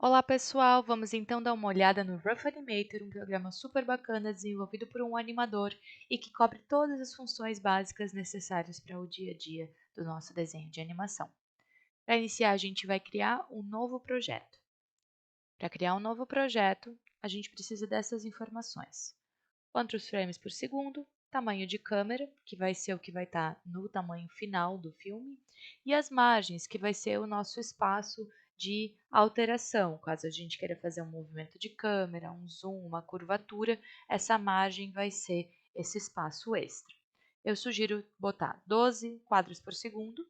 Olá pessoal, vamos então dar uma olhada no Rough Animator, um programa super bacana desenvolvido por um animador e que cobre todas as funções básicas necessárias para o dia a dia do nosso desenho de animação. Para iniciar, a gente vai criar um novo projeto. Para criar um novo projeto, a gente precisa dessas informações: quantos frames por segundo, tamanho de câmera, que vai ser o que vai estar no tamanho final do filme, e as margens, que vai ser o nosso espaço de alteração. Caso a gente queira fazer um movimento de câmera, um zoom, uma curvatura, essa margem vai ser esse espaço extra. Eu sugiro botar 12 quadros por segundo,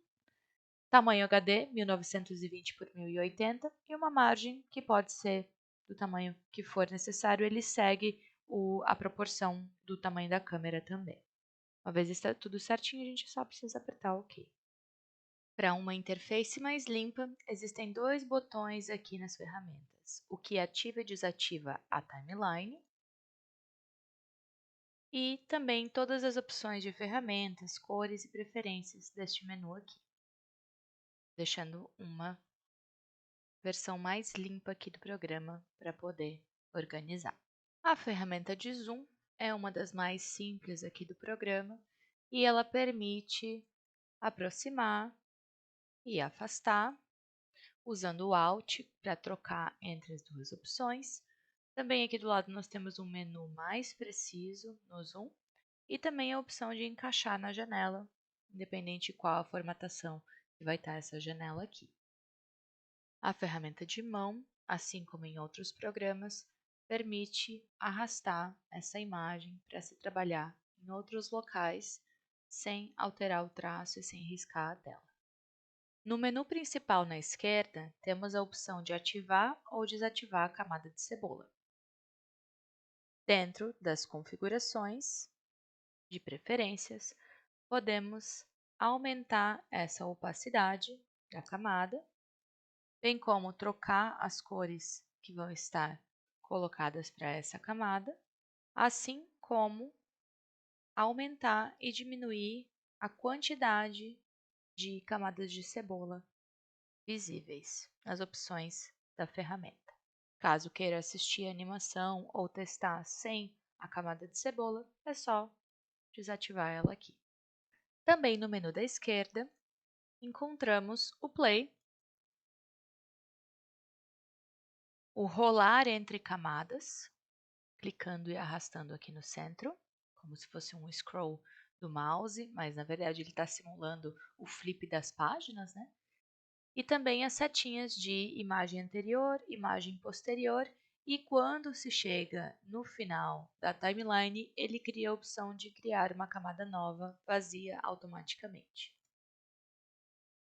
tamanho HD 1920 por 1080 e uma margem que pode ser do tamanho que for necessário, ele segue a proporção do tamanho da câmera também. Uma vez está tudo certinho, a gente só precisa apertar OK. Para uma interface mais limpa, existem dois botões aqui nas ferramentas: o que ativa e desativa a timeline e também todas as opções de ferramentas, cores e preferências deste menu aqui, deixando uma versão mais limpa aqui do programa para poder organizar. A ferramenta de zoom é uma das mais simples aqui do programa e ela permite aproximar e afastar, usando o Alt para trocar entre as duas opções. Também aqui do lado nós temos um menu mais preciso no zoom e também a opção de encaixar na janela, independente de qual a formatação que vai estar essa janela aqui. A ferramenta de mão, assim como em outros programas, permite arrastar essa imagem para se trabalhar em outros locais sem alterar o traço e sem riscar a tela. No menu principal na esquerda, temos a opção de ativar ou desativar a camada de cebola. Dentro das configurações de preferências, podemos aumentar essa opacidade da camada, bem como trocar as cores que vão estar colocadas para essa camada, assim como aumentar e diminuir a quantidade de camadas de cebola visíveis nas opções da ferramenta. Caso queira assistir a animação ou testar sem a camada de cebola, é só desativar ela aqui. Também no menu da esquerda, encontramos o Play, o rolar entre camadas, clicando e arrastando aqui no centro, como se fosse um scroll do mouse, mas na verdade ele está simulando o flip das páginas, né? E também as setinhas de imagem anterior, imagem posterior, e quando se chega no final da timeline, ele cria a opção de criar uma camada nova vazia automaticamente.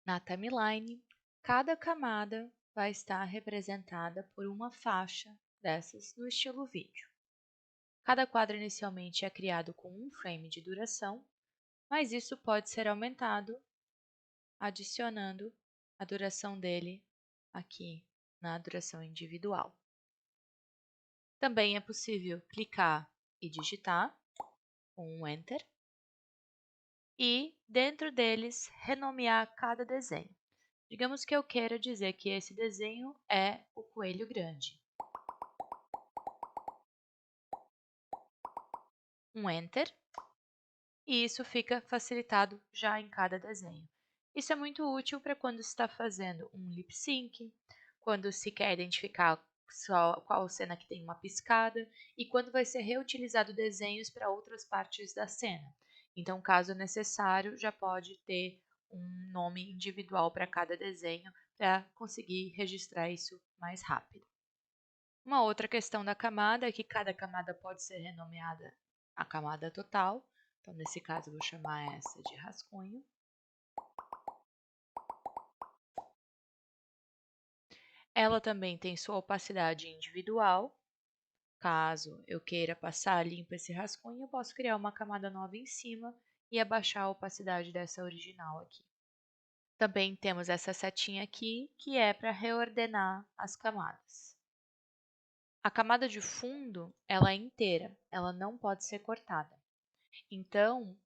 Na timeline, cada camada vai estar representada por uma faixa dessas no estilo vídeo. Cada quadro inicialmente é criado com um frame de duração, mas isso pode ser aumentado adicionando a duração dele aqui na duração individual. Também é possível clicar e digitar com um Enter e, dentro deles, renomear cada desenho. Digamos que eu queira dizer que esse desenho é o coelho grande. Um Enter, e isso fica facilitado já em cada desenho. Isso é muito útil para quando se está fazendo um lip sync, quando se quer identificar qual cena que tem uma piscada e quando vai ser reutilizado desenhos para outras partes da cena. Então, caso necessário, já pode ter um nome individual para cada desenho para conseguir registrar isso mais rápido. Uma outra questão da camada é que cada camada pode ser renomeada a camada total. Então, nesse caso, eu vou chamar essa de rascunho. Ela também tem sua opacidade individual. Caso eu queira passar limpo esse rascunho, eu posso criar uma camada nova em cima e abaixar a opacidade dessa original aqui. Também temos essa setinha aqui, que é para reordenar as camadas. A camada de fundo, ela é inteira, ela não pode ser cortada. Então,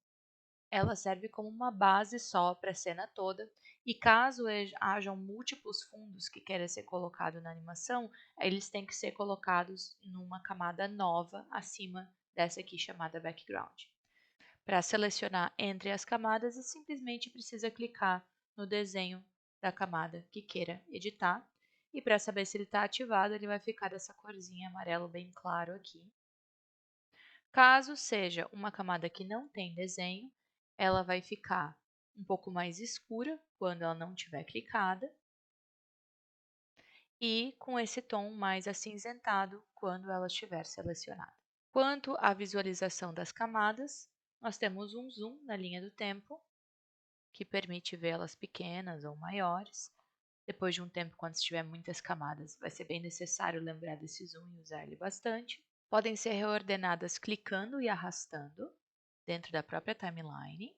ela serve como uma base só para a cena toda E caso hajam múltiplos fundos que queiram ser colocados na animação, eles têm que ser colocados numa camada nova acima dessa aqui chamada background. Para selecionar entre as camadas, você simplesmente precisa clicar no desenho da camada que queira editar. E para saber se ele está ativado, ele vai ficar dessa corzinha amarelo bem claro aqui. Caso seja uma camada que não tem desenho, ela vai ficar um pouco mais escura quando ela não estiver clicada e com esse tom mais acinzentado quando ela estiver selecionada. Quanto à visualização das camadas, nós temos um zoom na linha do tempo, que permite vê-las pequenas ou maiores. Depois de um tempo, quando tiver muitas camadas, vai ser bem necessário lembrar desse zoom e usar ele bastante. Podem ser reordenadas clicando e arrastando dentro da própria timeline,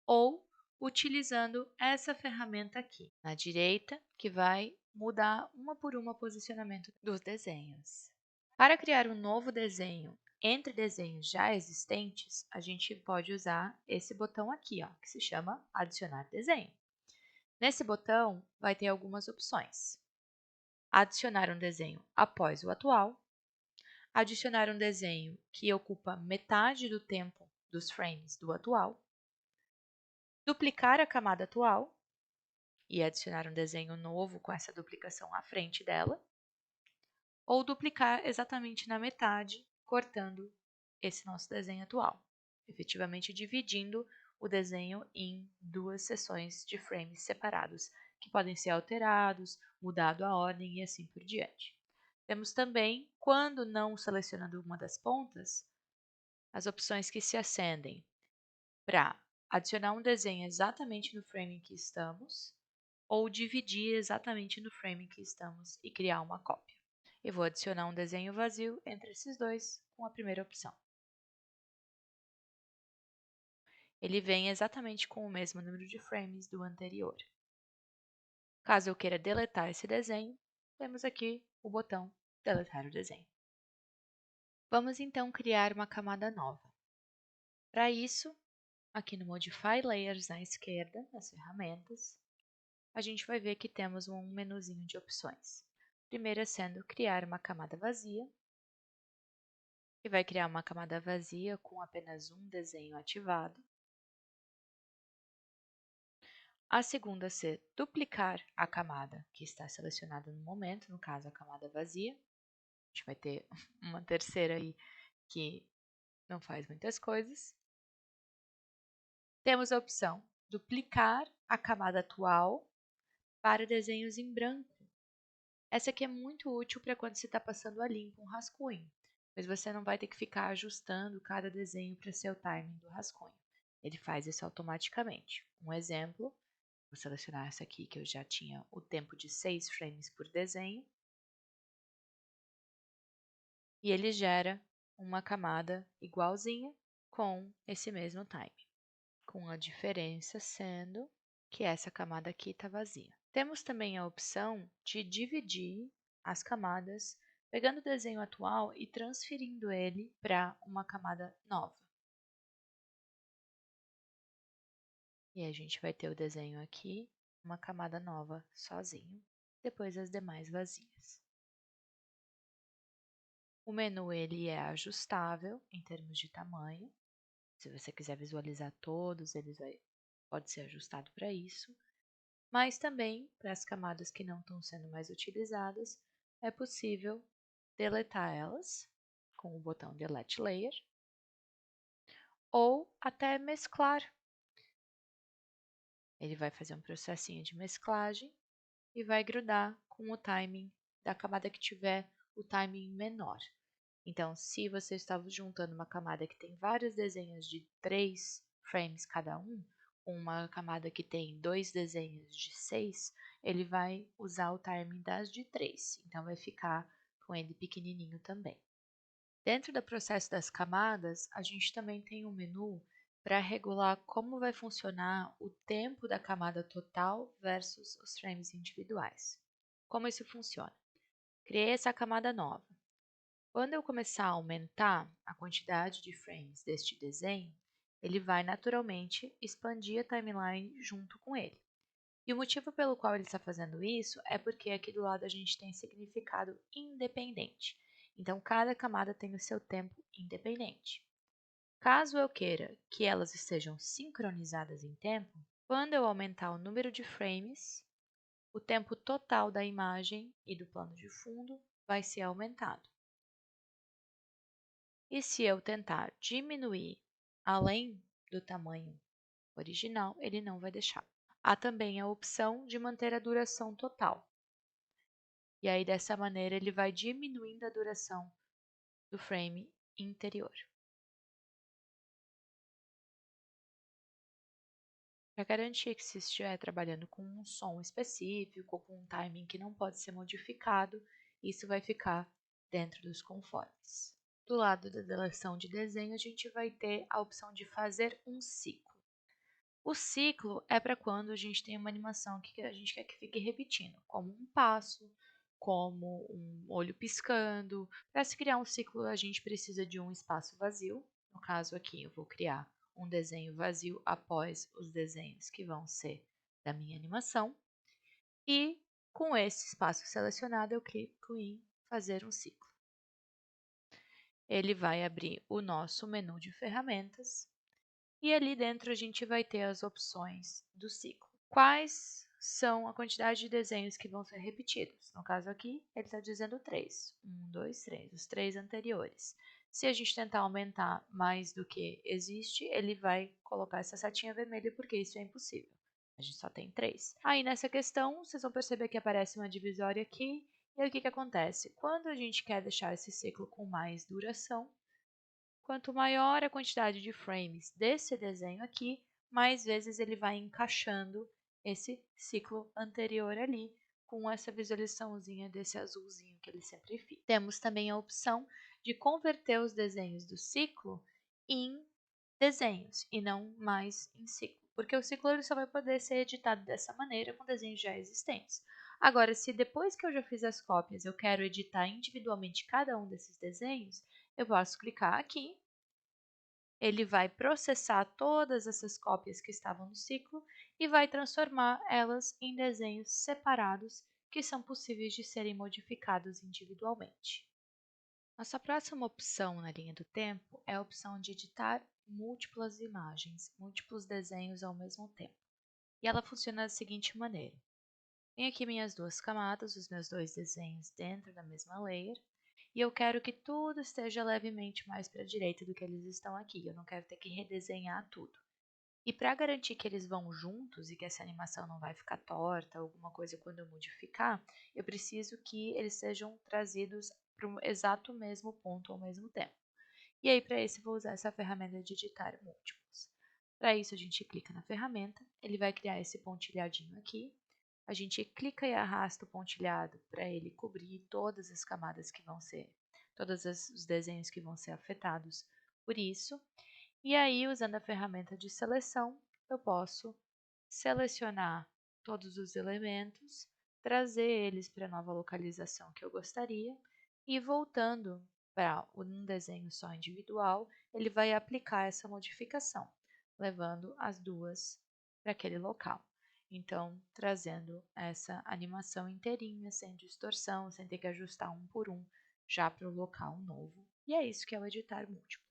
ou utilizando essa ferramenta aqui, na direita, que vai mudar uma por uma o posicionamento dos desenhos. Para criar um novo desenho entre desenhos já existentes, a gente pode usar esse botão aqui, ó, que se chama Adicionar desenho. Nesse botão vai ter algumas opções. Adicionar um desenho após o atual, adicionar um desenho que ocupa metade do tempo dos frames do atual, duplicar a camada atual e adicionar um desenho novo com essa duplicação à frente dela, ou duplicar exatamente na metade, cortando esse nosso desenho atual, efetivamente dividindo o desenho em duas seções de frames separados, que podem ser alterados, mudado a ordem e assim por diante. Temos também, quando não selecionando uma das pontas, as opções que se acendem para adicionar um desenho exatamente no frame em que estamos, ou dividir exatamente no frame em que estamos e criar uma cópia. Eu vou adicionar um desenho vazio entre esses dois com a primeira opção. Ele vem exatamente com o mesmo número de frames do anterior. Caso eu queira deletar esse desenho, temos aqui o botão Deletar o desenho. Vamos então criar uma camada nova. Para isso, aqui no Modify Layers na esquerda, nas ferramentas, a gente vai ver que temos um menuzinho de opções. Primeira sendo criar uma camada vazia, que vai criar uma camada vazia com apenas um desenho ativado. A segunda ser duplicar a camada que está selecionada no momento, no caso a camada vazia. A gente vai ter uma terceira aí que não faz muitas coisas. Temos a opção duplicar a camada atual para desenhos em branco. Essa aqui é muito útil para quando você está passando a limpo um rascunho, mas você não vai ter que ficar ajustando cada desenho para ser o timing do rascunho. Ele faz isso automaticamente. Um exemplo, vou selecionar essa aqui que eu já tinha o tempo de 6 frames por desenho. E ele gera uma camada igualzinha com esse mesmo time, com a diferença sendo que essa camada aqui está vazia. Temos também a opção de dividir as camadas, pegando o desenho atual e transferindo ele para uma camada nova. E a gente vai ter o desenho aqui, uma camada nova sozinho, depois as demais vazias. O menu ele é ajustável em termos de tamanho. Se você quiser visualizar todos, pode ser ajustado para isso. Mas também, para as camadas que não estão sendo mais utilizadas, é possível deletar elas com o botão Delete Layer ou até mesclar. Ele vai fazer um processinho de mesclagem e vai grudar com o timing da camada que tiver o timing menor. Então, se você estava juntando uma camada que tem vários desenhos de 3 frames cada um, com uma camada que tem 2 desenhos de 6, ele vai usar o timing das de 3. Então, vai ficar com ele pequenininho também. Dentro do processo das camadas, a gente também tem um menu para regular como vai funcionar o tempo da camada total versus os frames individuais. Como isso funciona? Criei essa camada nova. Quando eu começar a aumentar a quantidade de frames deste desenho, ele vai naturalmente expandir a timeline junto com ele. E o motivo pelo qual ele está fazendo isso é porque aqui do lado a gente tem significado independente. Então, cada camada tem o seu tempo independente. Caso eu queira que elas estejam sincronizadas em tempo, quando eu aumentar o número de frames, o tempo total da imagem e do plano de fundo vai ser aumentado. E se eu tentar diminuir além do tamanho original, ele não vai deixar. Há também a opção de manter a duração total. E aí, dessa maneira, ele vai diminuindo a duração do frame interior. Para garantir que se estiver trabalhando com um som específico, com um timing que não pode ser modificado, isso vai ficar dentro dos conformes. Do lado da deleção de desenho, a gente vai ter a opção de fazer um ciclo. O ciclo é para quando a gente tem uma animação que a gente quer que fique repetindo, como um passo, como um olho piscando. Para se criar um ciclo, a gente precisa de um espaço vazio. No caso aqui, eu vou criar um desenho vazio após os desenhos que vão ser da minha animação. E com esse espaço selecionado, eu clico em fazer um ciclo. Ele vai abrir o nosso menu de ferramentas e ali dentro a gente vai ter as opções do ciclo. Quais são a quantidade de desenhos que vão ser repetidos? No caso aqui, ele está dizendo 3. 1, 2, 3, os 3 anteriores. Se a gente tentar aumentar mais do que existe, ele vai colocar essa setinha vermelha porque isso é impossível. A gente só tem 3. Aí nessa questão, vocês vão perceber que aparece uma divisória aqui. E aí o que acontece? Quando a gente quer deixar esse ciclo com mais duração, quanto maior a quantidade de frames desse desenho aqui, mais vezes ele vai encaixando esse ciclo anterior ali, com essa visualizaçãozinha desse azulzinho que ele sempre fica. Temos também a opção de converter os desenhos do ciclo em desenhos e não mais em ciclo, porque o ciclo ele só vai poder ser editado dessa maneira com desenhos já existentes. Agora, se depois que eu já fiz as cópias eu quero editar individualmente cada um desses desenhos, eu posso clicar aqui, ele vai processar todas essas cópias que estavam no ciclo e vai transformar elas em desenhos separados que são possíveis de serem modificados individualmente. Nossa próxima opção na linha do tempo é a opção de editar múltiplas imagens, múltiplos desenhos ao mesmo tempo. E ela funciona da seguinte maneira. Tenho aqui minhas duas camadas, os meus dois desenhos dentro da mesma layer, e eu quero que tudo esteja levemente mais para a direita do que eles estão aqui. Eu não quero ter que redesenhar tudo. E para garantir que eles vão juntos e que essa animação não vai ficar torta, alguma coisa quando eu modificar, eu preciso que eles sejam trazidos para o exato mesmo ponto ao mesmo tempo. E aí, para isso, eu vou usar essa ferramenta de editar múltiplos. Para isso, a gente clica na ferramenta, ele vai criar esse pontilhadinho aqui. A gente clica e arrasta o pontilhado para ele cobrir todas as camadas que vão ser, os desenhos que vão ser afetados por isso. E aí, usando a ferramenta de seleção, eu posso selecionar todos os elementos, trazer eles para a nova localização que eu gostaria e voltando para um desenho só individual, ele vai aplicar essa modificação, levando as duas para aquele local. Então, trazendo essa animação inteirinha, sem distorção, sem ter que ajustar um por um, já para o local novo. E é isso que é o editar múltiplo.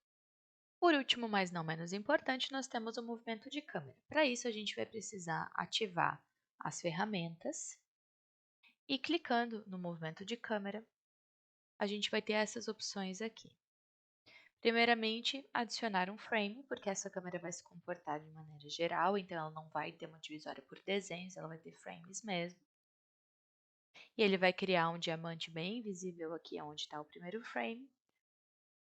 Por último, mas não menos importante, nós temos o movimento de câmera. Para isso, a gente vai precisar ativar as ferramentas e clicando no movimento de câmera, a gente vai ter essas opções aqui. Primeiramente, adicionar um frame, porque essa câmera vai se comportar de maneira geral, então ela não vai ter uma divisória por desenhos, ela vai ter frames mesmo. E ele vai criar um diamante bem visível aqui onde está o primeiro frame.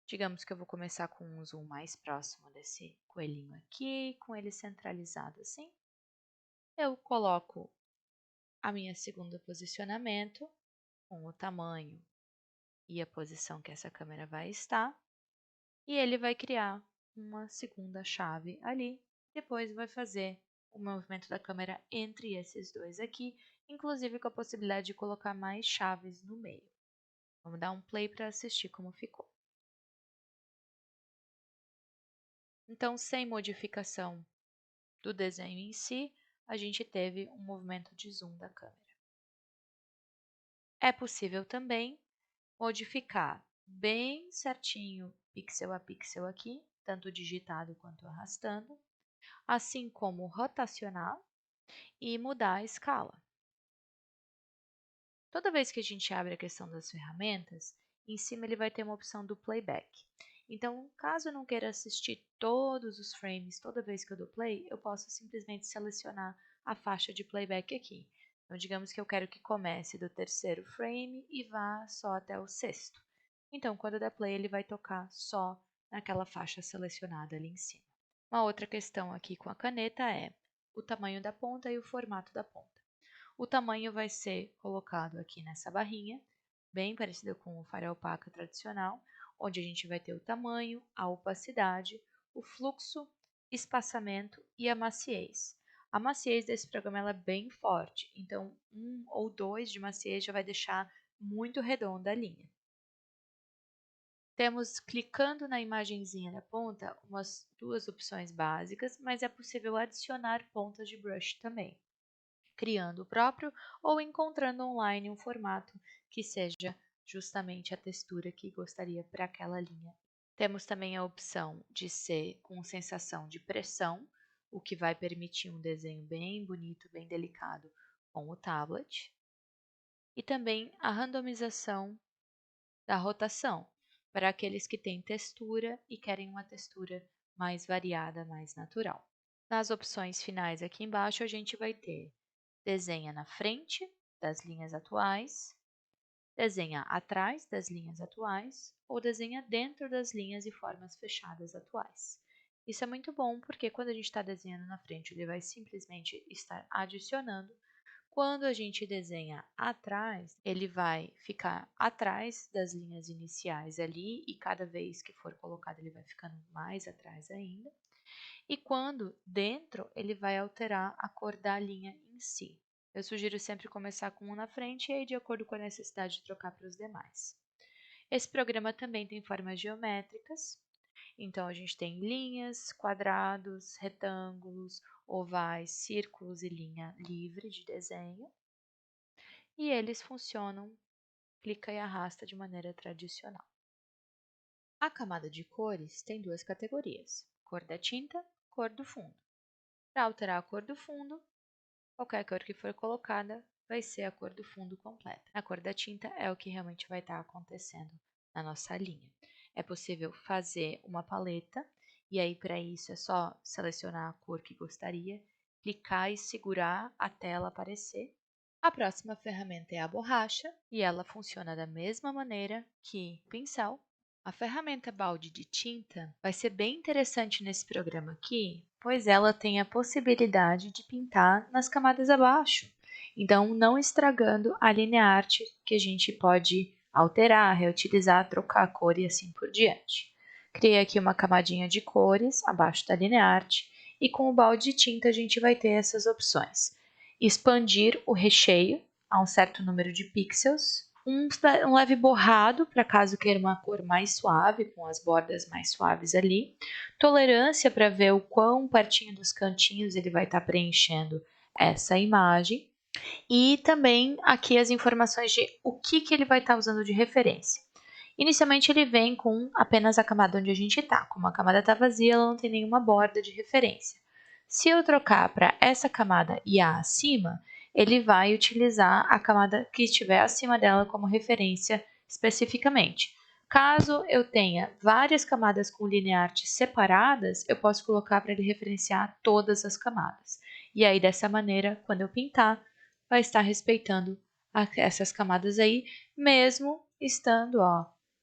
Digamos que eu vou começar com um zoom mais próximo desse coelhinho aqui, com ele centralizado assim. Eu coloco a minha segunda posicionamento, com o tamanho e a posição que essa câmera vai estar. E ele vai criar uma segunda chave ali. Depois vai fazer o movimento da câmera entre esses dois aqui, inclusive com a possibilidade de colocar mais chaves no meio. Vamos dar um play para assistir como ficou. Então, sem modificação do desenho em si, a gente teve um movimento de zoom da câmera. É possível também modificar bem certinho, pixel a pixel aqui, tanto digitado quanto arrastando, assim como rotacionar e mudar a escala. Toda vez que a gente abre a questão das ferramentas, em cima ele vai ter uma opção do playback. Então, caso eu não queira assistir todos os frames toda vez que eu dou play, eu posso simplesmente selecionar a faixa de playback aqui. Então, digamos que eu quero que comece do terceiro frame e vá só até o sexto. Então, quando eu der play, ele vai tocar só naquela faixa selecionada ali em cima. Uma outra questão aqui com a caneta é o tamanho da ponta e o formato da ponta. O tamanho vai ser colocado aqui nessa barrinha, bem parecida com o farol opaca tradicional, onde a gente vai ter o tamanho, a opacidade, o fluxo, espaçamento e a maciez. A maciez desse programa ela é bem forte, então 1 ou 2 de maciez já vai deixar muito redonda a linha. Temos, clicando na imagenzinha da ponta, umas duas opções básicas, mas é possível adicionar pontas de brush também, criando o próprio ou encontrando online um formato que seja justamente a textura que gostaria para aquela linha. Temos também a opção de ser com sensação de pressão, o que vai permitir um desenho bem bonito, bem delicado com o tablet. E também a randomização da rotação, para aqueles que têm textura e querem uma textura mais variada, mais natural. Nas opções finais aqui embaixo a gente vai ter desenha na frente das linhas atuais, desenha atrás das linhas atuais ou desenha dentro das linhas e formas fechadas atuais. Isso é muito bom porque quando a gente está desenhando na frente, ele vai simplesmente estar adicionando. Quando a gente desenha atrás, ele vai ficar atrás das linhas iniciais ali e cada vez que for colocado ele vai ficando mais atrás ainda. E quando dentro, ele vai alterar a cor da linha em si. Eu sugiro sempre começar com um na frente e aí de acordo com a necessidade de trocar para os demais. Esse programa também tem formas geométricas, então a gente tem linhas, quadrados, retângulos, ovais, círculos e linha livre de desenho. E eles funcionam, clica e arrasta de maneira tradicional. A camada de cores tem duas categorias, cor da tinta, cor do fundo. Para alterar a cor do fundo, qualquer cor que for colocada vai ser a cor do fundo completa. A cor da tinta é o que realmente vai estar acontecendo na nossa linha. É possível fazer uma paleta e aí para isso é só selecionar a cor que gostaria, clicar e segurar até ela aparecer. A próxima ferramenta é a borracha e ela funciona da mesma maneira que o pincel. A ferramenta balde de tinta vai ser bem interessante nesse programa aqui, pois ela tem a possibilidade de pintar nas camadas abaixo, então não estragando a linearte que a gente pode alterar, reutilizar, trocar a cor e assim por diante. Criei aqui uma camadinha de cores abaixo da linearte e com o balde de tinta a gente vai ter essas opções. Expandir o recheio a um certo número de pixels, um leve borrado, para caso queira uma cor mais suave, com as bordas mais suaves ali. Tolerância para ver o quão pertinho dos cantinhos ele vai estar preenchendo essa imagem. E também aqui as informações de o que ele vai estar usando de referência. Inicialmente ele vem com apenas a camada onde a gente está. Como a camada está vazia, ela não tem nenhuma borda de referência. Se eu trocar para essa camada e a acima, ele vai utilizar a camada que estiver acima dela como referência especificamente. Caso eu tenha várias camadas com lineartes separadas, eu posso colocar para ele referenciar todas as camadas. E aí, dessa maneira, quando eu pintar, vai estar respeitando essas camadas aí, mesmo estando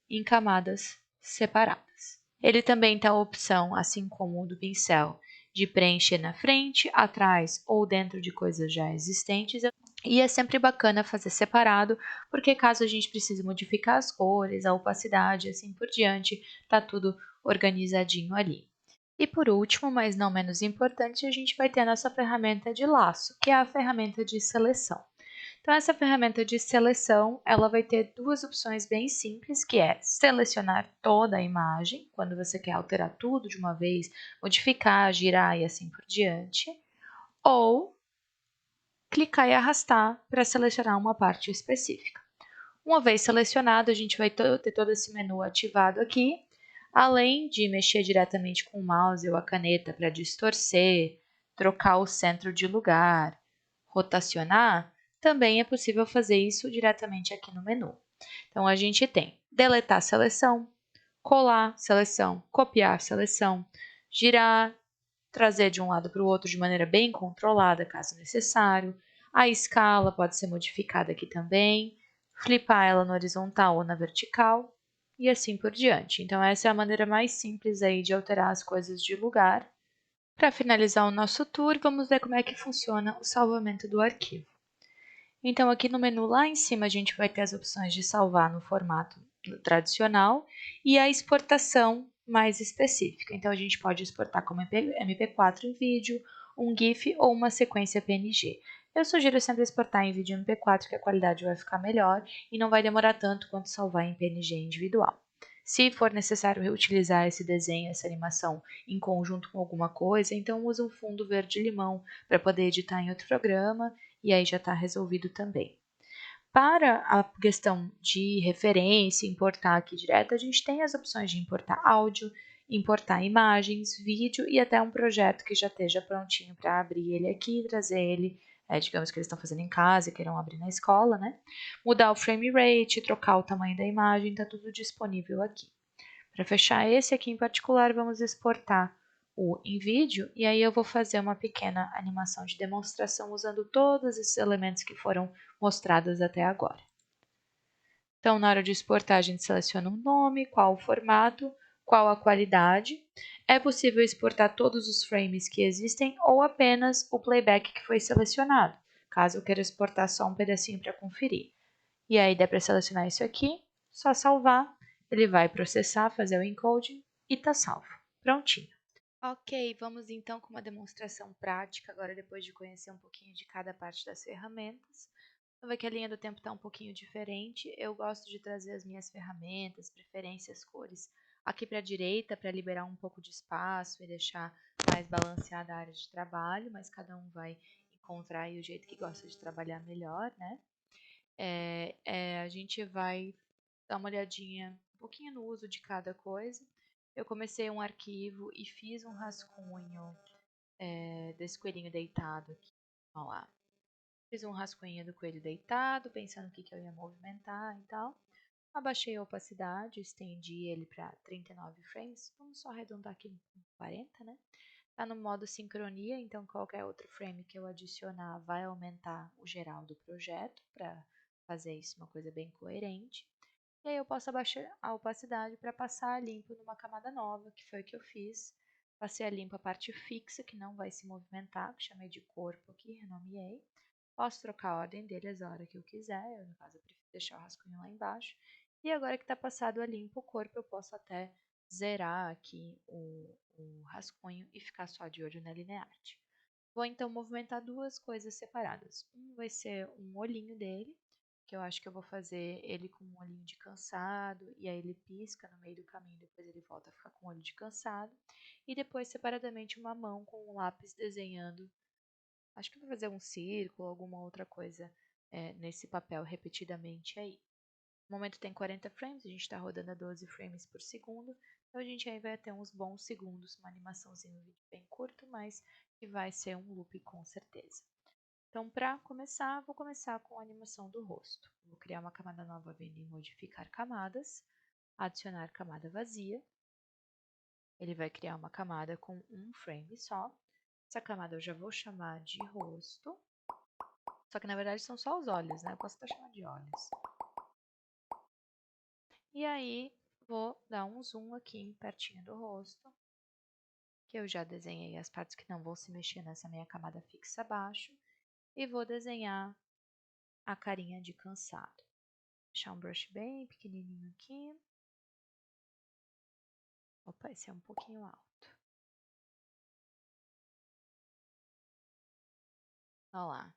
em camadas separadas. Ele também tem a opção, assim como o do pincel, de preencher na frente, atrás ou dentro de coisas já existentes. E é sempre bacana fazer separado, porque caso a gente precise modificar as cores, a opacidade e assim por diante, tá tudo organizadinho ali. E por último, mas não menos importante, a gente vai ter a nossa ferramenta de laço, que é a ferramenta de seleção. Então, essa ferramenta de seleção, ela vai ter duas opções bem simples, que é selecionar toda a imagem, quando você quer alterar tudo de uma vez, modificar, girar e assim por diante, ou clicar e arrastar para selecionar uma parte específica. Uma vez selecionado, a gente vai ter todo esse menu ativado aqui, além de mexer diretamente com o mouse ou a caneta para distorcer, trocar o centro de lugar, rotacionar, também é possível fazer isso diretamente aqui no menu. Então, a gente tem deletar seleção, colar seleção, copiar seleção, girar, trazer de um lado para o outro de maneira bem controlada, caso necessário. A escala pode ser modificada aqui também, flipar ela na horizontal ou na vertical, e assim por diante. Então, essa é a maneira mais simples aí de alterar as coisas de lugar. Para finalizar o nosso tour, vamos ver como é que funciona o salvamento do arquivo. Então, aqui no menu lá em cima, a gente vai ter as opções de salvar no formato tradicional e a exportação mais específica. Então, a gente pode exportar como MP4 em vídeo, um GIF ou uma sequência PNG. Eu sugiro sempre exportar em vídeo MP4, que a qualidade vai ficar melhor e não vai demorar tanto quanto salvar em PNG individual. Se for necessário reutilizar esse desenho, essa animação em conjunto com alguma coisa, então use um fundo verde-limão para poder editar em outro programa e aí já está resolvido também. Para a questão de referência, importar aqui direto, a gente tem as opções de importar áudio, importar imagens, vídeo e até um projeto que já esteja prontinho para abrir ele aqui e trazer ele, digamos que eles estão fazendo em casa e queiram abrir na escola, né? Mudar o frame rate, trocar o tamanho da imagem, está tudo disponível aqui. Para fechar esse aqui em particular, vamos exportar o em vídeo e aí eu vou fazer uma pequena animação de demonstração usando todos esses elementos que foram mostrados até agora. Então, na hora de exportar, a gente seleciona um nome, qual o formato, qual a qualidade. É possível exportar todos os frames que existem ou apenas o playback que foi selecionado, caso eu queira exportar só um pedacinho para conferir. E aí dá para selecionar isso aqui, só salvar, ele vai processar, fazer o encoding e tá salvo. Prontinho. Ok, vamos então com uma demonstração prática, agora depois de conhecer um pouquinho de cada parte das ferramentas. Vamos ver que a linha do tempo está um pouquinho diferente. Eu gosto de trazer as minhas ferramentas, preferências, cores aqui para a direita, para liberar um pouco de espaço e deixar mais balanceada a área de trabalho, mas cada um vai encontrar aí o jeito que gosta de trabalhar melhor, né? A gente vai dar uma olhadinha um pouquinho no uso de cada coisa. Eu comecei um arquivo e fiz um rascunho desse coelhinho deitado aqui. Olha lá. Fiz um rascunho do coelho deitado, pensando o que eu ia movimentar e tal. Abaixei a opacidade, estendi ele para 39 frames. Vamos só arredondar aqui com 40, né? Tá no modo sincronia, então qualquer outro frame que eu adicionar vai aumentar o geral do projeto para fazer isso uma coisa bem coerente. E aí eu posso abaixar a opacidade para passar a limpo numa camada nova, que foi o que eu fiz. Passei a limpo a parte fixa, que não vai se movimentar, que chamei de corpo aqui, renomeei. Posso trocar a ordem deles a hora que eu quiser, eu, no caso eu prefiro deixar o rascunho lá embaixo. E agora que está passado a limpo o corpo, eu posso até zerar aqui o rascunho e ficar só de olho na linearte. Vou então movimentar duas coisas separadas. Um vai ser um olhinho dele, que eu acho que eu vou fazer ele com um olhinho de cansado, e aí ele pisca no meio do caminho, depois ele volta a ficar com o olho de cansado. E depois, separadamente, uma mão com um lápis desenhando. Acho que vou fazer um círculo, alguma outra coisa nesse papel repetidamente aí. No momento tem 40 frames, a gente está rodando a 12 frames por segundo, então a gente aí vai ter uns bons segundos, uma animaçãozinha, um vídeo bem curto, mas que vai ser um loop com certeza. Então, para começar, vou começar com a animação do rosto. Vou criar uma camada nova vindo em modificar camadas, adicionar camada vazia. Ele vai criar uma camada com um frame só. Essa camada eu já vou chamar de rosto. Só que na verdade são só os olhos, né? Eu posso até chamar de olhos. E aí, vou dar um zoom aqui pertinho do rosto, que eu já desenhei as partes que não vão se mexer nessa minha camada fixa abaixo, e vou desenhar a carinha de cansado. Vou deixar um brush bem pequenininho aqui. Opa, esse é um pouquinho alto. Olha lá,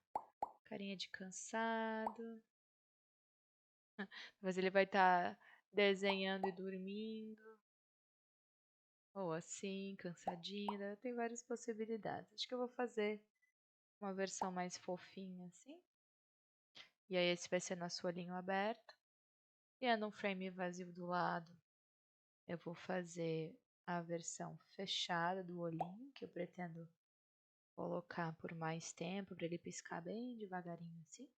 carinha de cansado. Mas ele vai estar desenhando e dormindo. Ou assim, cansadinho. Tem várias possibilidades. Acho que eu vou fazer uma versão mais fofinha assim. E aí esse vai ser nosso olhinho aberto. Criando um frame vazio do lado, eu vou fazer a versão fechada do olhinho, que eu pretendo colocar por mais tempo, para ele piscar bem devagarinho assim.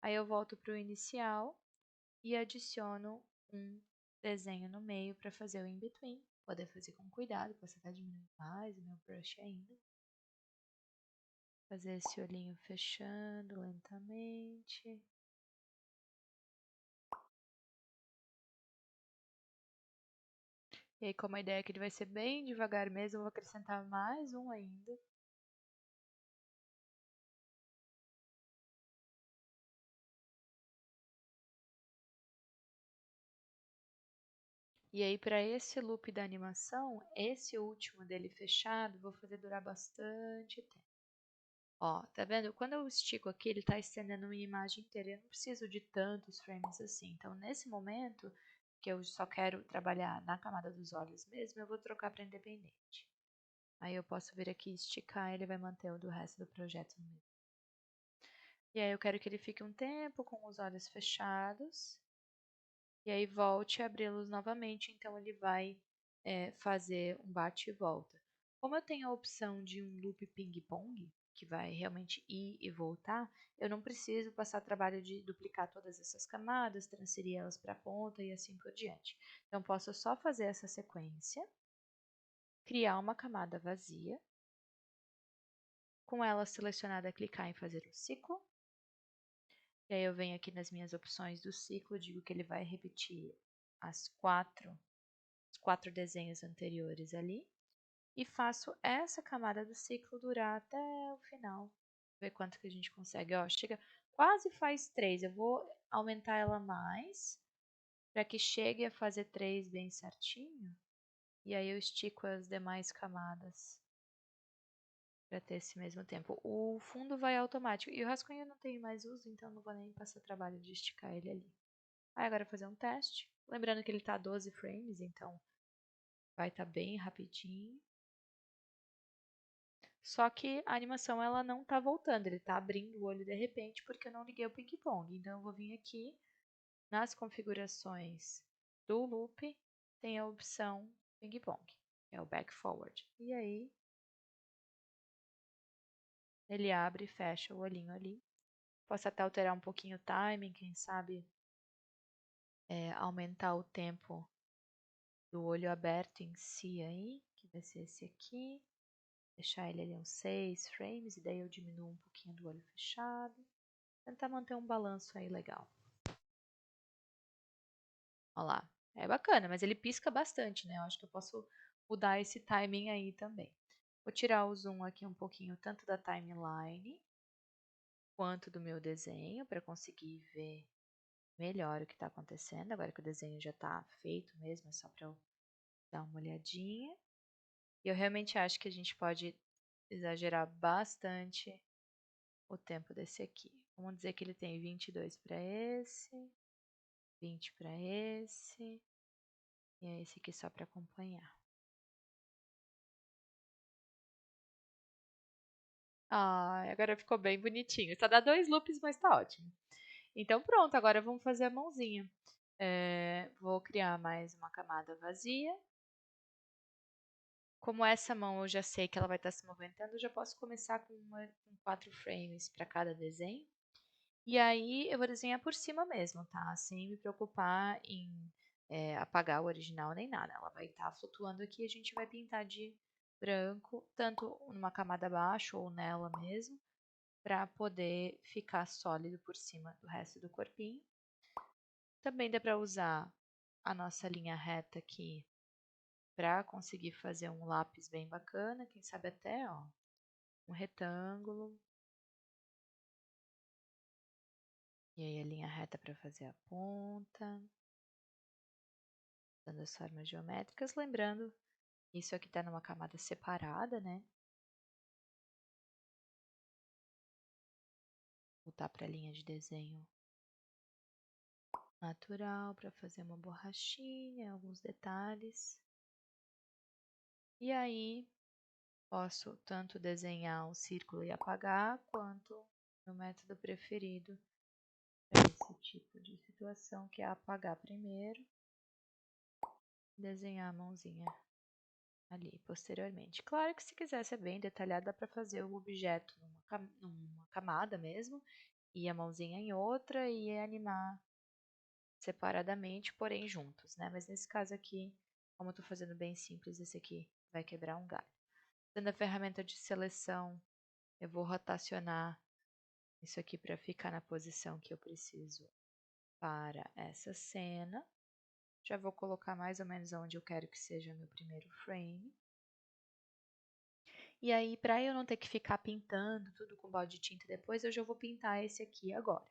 Aí eu volto para o inicial e adiciono um desenho no meio para fazer o in-between. Poder fazer com cuidado, posso até diminuir mais o meu brush ainda. Fazer esse olhinho fechando lentamente. E aí, como a ideia é que ele vai ser bem devagar mesmo, eu vou acrescentar mais um ainda. E aí, para esse loop da animação, esse último dele fechado, vou fazer durar bastante tempo. Ó, tá vendo? Quando eu estico aqui, ele tá estendendo minha imagem inteira. Eu não preciso de tantos frames assim. Então, nesse momento, que eu só quero trabalhar na camada dos olhos mesmo, eu vou trocar para independente. Aí eu posso vir aqui esticar, ele vai manter o do resto do projeto no mesmo. E aí eu quero que ele fique um tempo com os olhos fechados. E aí volte a abri-los novamente, então ele vai fazer um bate e volta. Como eu tenho a opção de um loop ping-pong, que vai realmente ir e voltar, eu não preciso passar trabalho de duplicar todas essas camadas, transferir elas para a ponta e assim por diante. Então posso só fazer essa sequência, criar uma camada vazia, com ela selecionada, clicar em fazer o ciclo. E aí eu venho aqui nas minhas opções do ciclo, digo que ele vai repetir os quatro desenhos anteriores ali. E faço essa camada do ciclo durar até o final. Ver quanto que a gente consegue. Ó, chega, quase faz 3. Eu vou aumentar ela mais, para que chegue a fazer 3 bem certinho. E aí eu estico as demais camadas para ter esse mesmo tempo. O fundo vai automático. E o rascunho eu não tenho mais uso, então não vou nem passar trabalho de esticar ele ali. Aí agora eu vou fazer um teste. Lembrando que ele está a 12 frames, então vai estar bem rapidinho. Só que a animação ela não está voltando, ele está abrindo o olho de repente porque eu não liguei o ping-pong. Então eu vou vir aqui nas configurações do loop, tem a opção ping-pong, que é o back forward. E aí ele abre e fecha o olhinho ali. Posso até alterar um pouquinho o timing, quem sabe aumentar o tempo do olho aberto em si aí, que vai ser esse aqui. Deixar ele ali uns 6 frames e daí eu diminuo um pouquinho do olho fechado. Tentar manter um balanço aí legal. Olha lá, é bacana, mas ele pisca bastante, né? Eu acho que eu posso mudar esse timing aí também. Vou tirar o zoom aqui um pouquinho, tanto da timeline, quanto do meu desenho, para conseguir ver melhor o que está acontecendo. Agora que o desenho já está feito mesmo, é só para eu dar uma olhadinha. E eu realmente acho que a gente pode exagerar bastante o tempo desse aqui. Vamos dizer que ele tem 22 para esse, 20 para esse, e é esse aqui só para acompanhar. Ah, agora ficou bem bonitinho. Só dá 2 loops, mas tá ótimo. Então pronto, agora vamos fazer a mãozinha. Vou criar mais uma camada vazia. Como essa mão eu já sei que ela vai estar se movimentando, eu já posso começar com 4 frames para cada desenho. E aí eu vou desenhar por cima mesmo, tá? Sem me preocupar em apagar o original nem nada. Ela vai estar flutuando aqui e a gente vai pintar de branco, tanto numa camada abaixo ou nela mesmo, para poder ficar sólido por cima do resto do corpinho. Também dá para usar a nossa linha reta aqui para conseguir fazer um lápis bem bacana, quem sabe até ó, um retângulo. E aí a linha reta para fazer a ponta. Dando as formas geométricas, lembrando, isso aqui está numa camada separada, né? Voltar para a linha de desenho natural para fazer uma borrachinha, alguns detalhes. E aí, Posso tanto desenhar um círculo e apagar, quanto meu método preferido para esse tipo de situação, que é apagar primeiro, desenhar a mãozinha ali posteriormente. Claro que se quiser ser bem detalhado, dá para fazer o objeto numa camada mesmo, e a mãozinha em outra, e animar separadamente, porém juntos, né? Mas nesse caso aqui, como eu estou fazendo bem simples, esse aqui vai quebrar um galho. Usando a ferramenta de seleção, eu vou rotacionar isso aqui para ficar na posição que eu preciso para essa cena. Já vou colocar mais ou menos onde eu quero que seja o meu primeiro frame. E aí, para eu não ter que ficar pintando tudo com balde de tinta depois, eu já vou pintar esse aqui agora.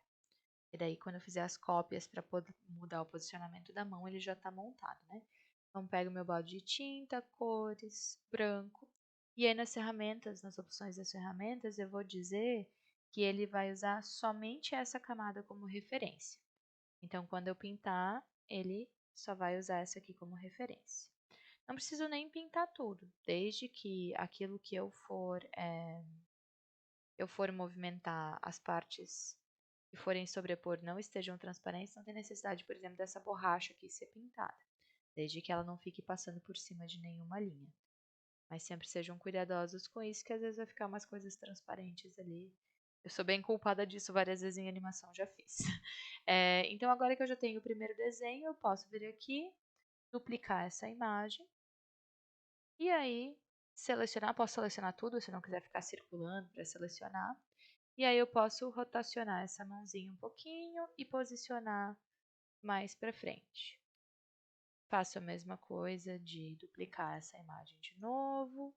E daí, quando eu fizer as cópias para poder mudar o posicionamento da mão, ele já está montado, né? Então, pego meu balde de tinta, cores, branco. E aí, nas ferramentas, nas opções das ferramentas, eu vou dizer que ele vai usar somente essa camada como referência. Então, quando eu pintar, ele só vai usar essa aqui como referência. Não preciso nem pintar tudo, desde que aquilo que eu for movimentar, as partes que forem sobrepor não estejam transparentes, não tem necessidade, por exemplo, dessa borracha aqui ser pintada, desde que ela não fique passando por cima de nenhuma linha. Mas sempre sejam cuidadosos com isso, que às vezes vai ficar umas coisas transparentes ali. Eu sou bem culpada disso, várias vezes em animação já fiz. Então agora que eu já tenho o primeiro desenho, eu posso vir aqui, duplicar essa imagem, e aí posso selecionar tudo, se não quiser ficar circulando para selecionar. E aí eu posso rotacionar essa mãozinha um pouquinho e posicionar mais para frente. Faço a mesma coisa de duplicar essa imagem de novo.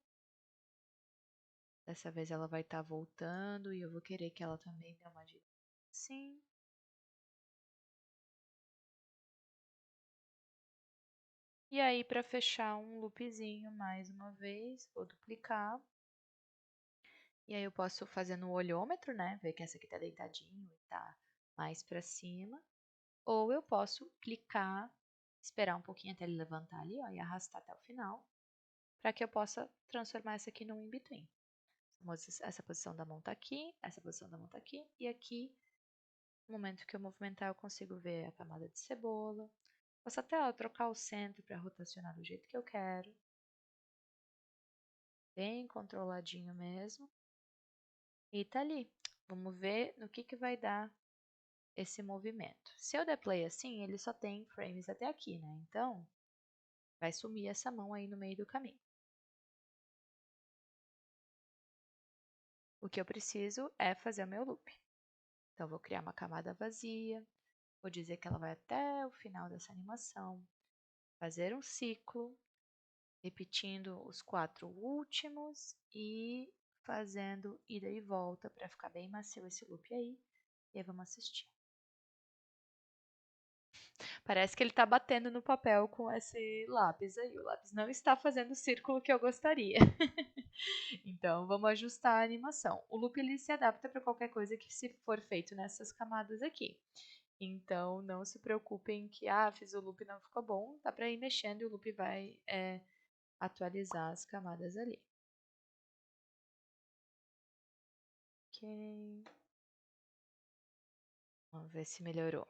Dessa vez ela vai estar voltando e eu vou querer que ela também dê uma direita assim. E aí, para fechar um loopzinho mais uma vez, vou duplicar. E aí eu posso fazer no olhômetro, né? Ver que essa aqui tá deitadinho e tá mais para cima. Ou eu posso clicar, esperar um pouquinho até ele levantar ali, ó, e arrastar até o final, para que eu possa transformar essa aqui num in-between. Essa posição da mão tá aqui, essa posição da mão tá aqui, e aqui, no momento que eu movimentar, eu consigo ver a camada de cebola. Posso até trocar o centro para rotacionar do jeito que eu quero. Bem controladinho mesmo. E tá ali. Vamos ver no que vai dar esse movimento. Se eu der play assim, ele só tem frames até aqui, né? Então, vai sumir essa mão aí no meio do caminho. O que eu preciso é fazer o meu loop. Então, vou criar uma camada vazia, vou dizer que ela vai até o final dessa animação, fazer um ciclo, repetindo os 4 últimos e fazendo ida e volta para ficar bem macio esse loop aí. E aí vamos assistir. Parece que ele está batendo no papel com esse lápis aí. O lápis não está fazendo o círculo que eu gostaria. Então, vamos ajustar a animação. O loop ele se adapta para qualquer coisa que se for feito nessas camadas aqui. Então, não se preocupem que, fiz o loop e não ficou bom. Dá para ir mexendo e o loop vai atualizar as camadas ali. Ok. Vamos ver se melhorou.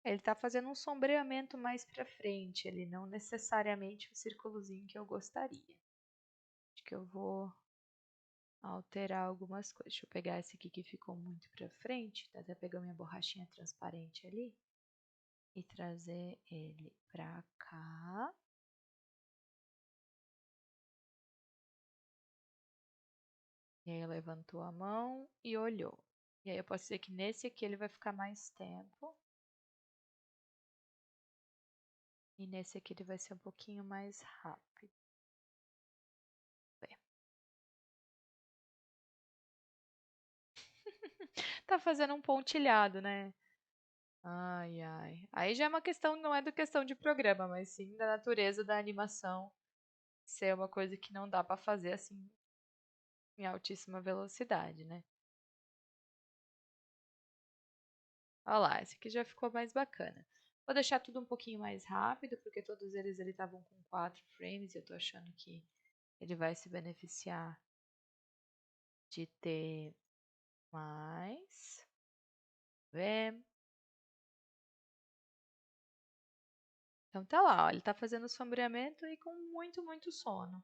Ele está fazendo um sombreamento mais para frente, ele não necessariamente o círculozinho que eu gostaria. Acho que eu vou alterar algumas coisas. Deixa eu pegar esse aqui que ficou muito para frente, até pegar minha borrachinha transparente ali e trazer ele para cá. E aí levantou a mão e olhou. E aí eu posso dizer que nesse aqui ele vai ficar mais tempo. E nesse aqui ele vai ser um pouquinho mais rápido. Tá fazendo um pontilhado, né? Ai, ai. Aí já é uma questão, não é do questão de programa, mas sim da natureza da animação ser uma coisa que não dá pra fazer assim em altíssima velocidade, né? Olha lá, esse aqui já ficou mais bacana. Vou deixar tudo um pouquinho mais rápido, porque todos eles estavam com 4 frames e eu tô achando que ele vai se beneficiar de ter mais. Ver. Então tá lá, ó, ele tá fazendo sombreamento e com muito, muito sono.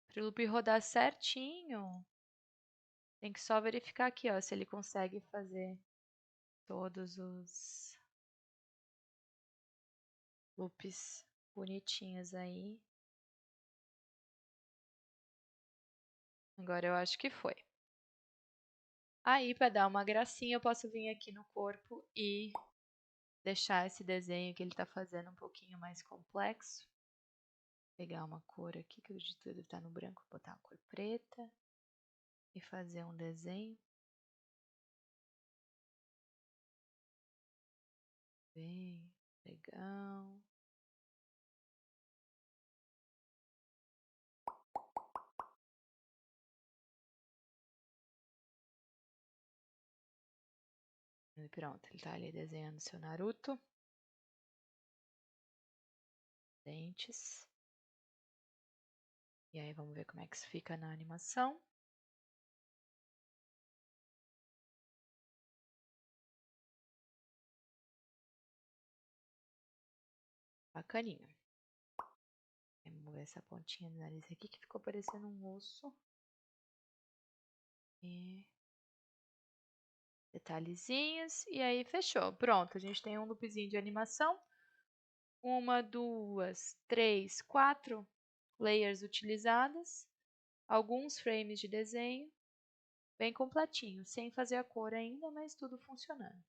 Para o loop rodar certinho, tem que só verificar aqui, ó, se ele consegue fazer todos os loops bonitinhos aí. Agora eu acho que foi. Aí, para dar uma gracinha, eu posso vir aqui no corpo e deixar esse desenho que ele está fazendo um pouquinho mais complexo. Pegar uma cor aqui, que o de tudo está no branco, botar uma cor preta e fazer um desenho. Bem legal. E pronto, ele está ali desenhando seu Naruto. Dentes. E aí vamos ver como é que isso fica na animação. Bacaninha. Vamos ver essa pontinha do nariz aqui que ficou parecendo um osso. E detalhezinhos. E aí fechou. Pronto, a gente tem um loopzinho de animação. 1, 2, 3, 4 layers utilizadas. Alguns frames de desenho. Bem completinho, sem fazer a cor ainda, mas tudo funcionando.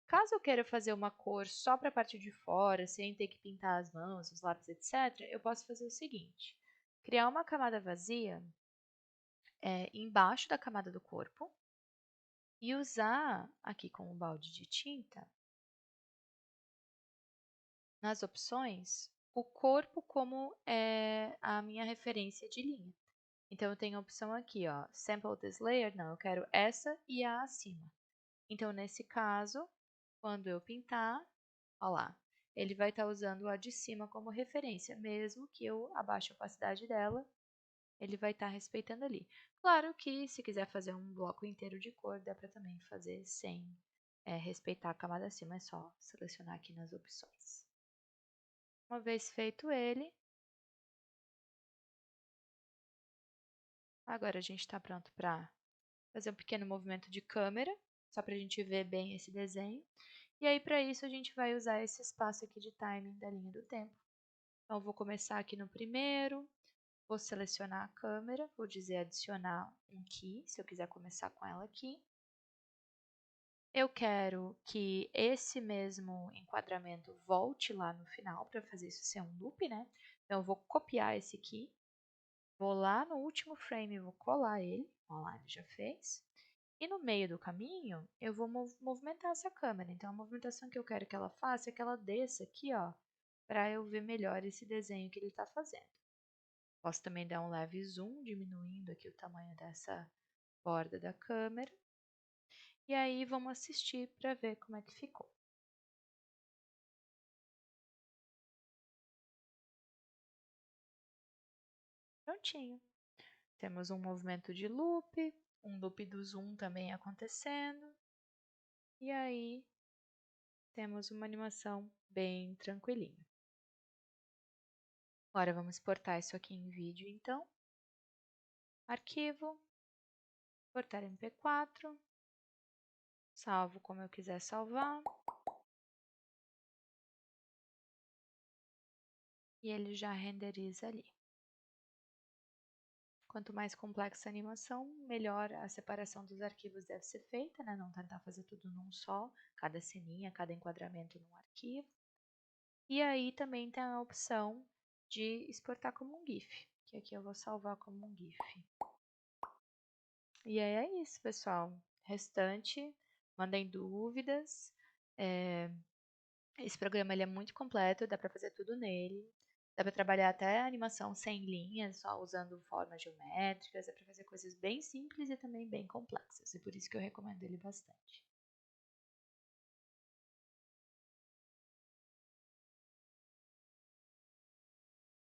Caso eu queira fazer uma cor só para a parte de fora, sem ter que pintar as mãos, os lápis, etc., eu posso fazer o seguinte. Criar uma camada vazia embaixo da camada do corpo e usar aqui com o balde de tinta, nas opções, o corpo como a minha referência de linha. Então, eu tenho a opção aqui, ó, Sample this layer, não, eu quero essa e a acima. Então, nesse caso, quando eu pintar, ó lá, ele vai estar usando a de cima como referência, mesmo que eu abaixe a opacidade dela, ele vai estar respeitando ali. Claro que se quiser fazer um bloco inteiro de cor, dá para também fazer sem respeitar a camada acima, é só selecionar aqui nas opções. Uma vez feito ele, agora a gente está pronto para fazer um pequeno movimento de câmera, só para a gente ver bem esse desenho. E aí, para isso, a gente vai usar esse espaço aqui de timing da linha do tempo. Então, eu vou começar aqui no primeiro, vou selecionar a câmera, vou dizer adicionar um key, se eu quiser começar com ela aqui. Eu quero que esse mesmo enquadramento volte lá no final, para fazer isso ser um loop, né? Então, eu vou copiar esse key, vou lá no último frame e vou colar ele. Olha lá, ele já fez. E no meio do caminho, eu vou movimentar essa câmera. Então, a movimentação que eu quero que ela faça é que ela desça aqui, ó, para eu ver melhor esse desenho que ele está fazendo. Posso também dar um leve zoom, diminuindo aqui o tamanho dessa borda da câmera. E aí, vamos assistir para ver como é que ficou. Prontinho. Temos um movimento de loop, um loop do zoom também acontecendo. E aí, temos uma animação bem tranquilinha. Agora vamos exportar isso aqui em vídeo, então. Arquivo, exportar MP4, salvo como eu quiser salvar. E ele já renderiza ali. Quanto mais complexa a animação, melhor a separação dos arquivos deve ser feita, né? Não tentar fazer tudo num só, cada ceninha, cada enquadramento num arquivo. E aí também tem a opção de exportar como um GIF, que aqui eu vou salvar como um GIF. E aí é isso, pessoal. Restante, mandem dúvidas. Esse programa ele é muito completo, dá para fazer tudo nele. Dá para trabalhar até animação sem linhas, só usando formas geométricas. Dá para fazer coisas bem simples e também bem complexas. E por isso que eu recomendo ele bastante.